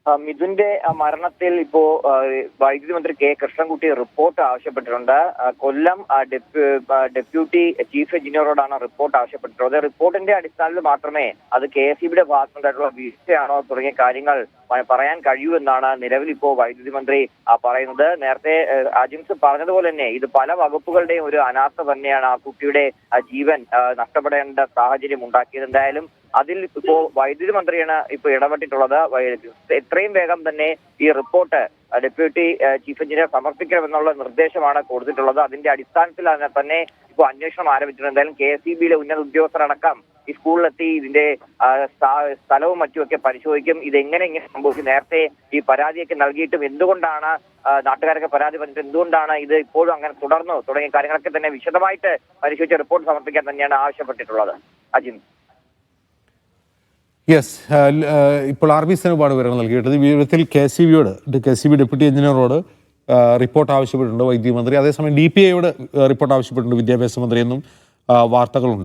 മിഥുന്റെ മരണത്തിൽ ഇപ്പോ വൈദ്യുതി മന്ത്രി കെ കൃഷ്ണൻകുട്ടി റിപ്പോർട്ട് ആവശ്യപ്പെട്ടിട്ടുണ്ട്. കൊല്ലം ഡെപ്യൂട്ടി ചീഫ് എഞ്ചിനീയറോടാണ് റിപ്പോർട്ട് ആവശ്യപ്പെട്ടിട്ടുള്ളത്. റിപ്പോർട്ടിന്റെ അടിസ്ഥാനത്തിൽ മാത്രമേ അത് KSEBിയുടെ ഭാഗത്തുനിന്നായിട്ടുള്ള വീഴ്ചയാണോ തുടങ്ങിയ കാര്യങ്ങൾ പറയാൻ കഴിയൂ എന്നാണ് നിലവിൽ ഇപ്പോ വൈദ്യുതി മന്ത്രി പറയുന്നത്. നേരത്തെ അജിംസ് പറഞ്ഞതുപോലെ തന്നെ ഇത് പല വകുപ്പുകളുടെയും ഒരു അനാസ്ഥ തന്നെയാണ് ആ കുട്ടിയുടെ ജീവൻ നഷ്ടപ്പെടേണ്ട സാഹചര്യം ഉണ്ടാക്കിയത്. എന്തായാലും അതിൽ ഇപ്പോ വൈദ്യുതി മന്ത്രിയാണ് ഇപ്പൊ ഇടപെട്ടിട്ടുള്ളത്. എത്രയും വേഗം തന്നെ ഈ റിപ്പോർട്ട് ഡെപ്യൂട്ടി ചീഫ് എഞ്ചിനീയർ സമർപ്പിക്കണമെന്നുള്ള നിർദ്ദേശമാണ് കൊടുത്തിട്ടുള്ളത്. അതിന്റെ അടിസ്ഥാനത്തിൽ തന്നെ ഇപ്പോൾ അന്വേഷണം ആരംഭിച്ചിട്ടുണ്ട്. എന്തായാലും KSEBിയിലെ ഉന്നത ഉദ്യോഗസ്ഥരടക്കം ഈ സ്കൂളിലെത്തി ഇതിന്റെ സ്ഥലവും മറ്റുമൊക്കെ പരിശോധിക്കും. ഇതെങ്ങനെ ഇങ്ങനെ സംഭവിക്കും, നേരത്തെ ഈ പരാതിയൊക്കെ നൽകിയിട്ടും എന്തുകൊണ്ടാണ് നാട്ടുകാരൊക്കെ പരാതി പറഞ്ഞിട്ട് എന്തുകൊണ്ടാണ് ഇത് ഇപ്പോഴും അങ്ങനെ തുടർന്നു തുടങ്ങിയ കാര്യങ്ങളൊക്കെ തന്നെ വിശദമായിട്ട് പരിശോധിച്ച് റിപ്പോർട്ട് സമർപ്പിക്കാൻ തന്നെയാണ് ആവശ്യപ്പെട്ടിട്ടുള്ളത്. അജിം. യെസ്, ഇപ്പോൾ RB ഒരുപാട് വിവരങ്ങൾ നൽകിയിട്ടത്. ഈ വിവരത്തിൽ KSEB ഡെപ്യൂട്ടി എഞ്ചിനീയറോട് റിപ്പോർട്ട് ആവശ്യപ്പെട്ടിട്ടുണ്ട് വൈദ്യുതി മന്ത്രി. അതേസമയം DPIയോട് റിപ്പോർട്ട് ആവശ്യപ്പെട്ടിട്ടുണ്ട് വിദ്യാഭ്യാസ മന്ത്രി എന്നും വാർത്തകളുണ്ട്.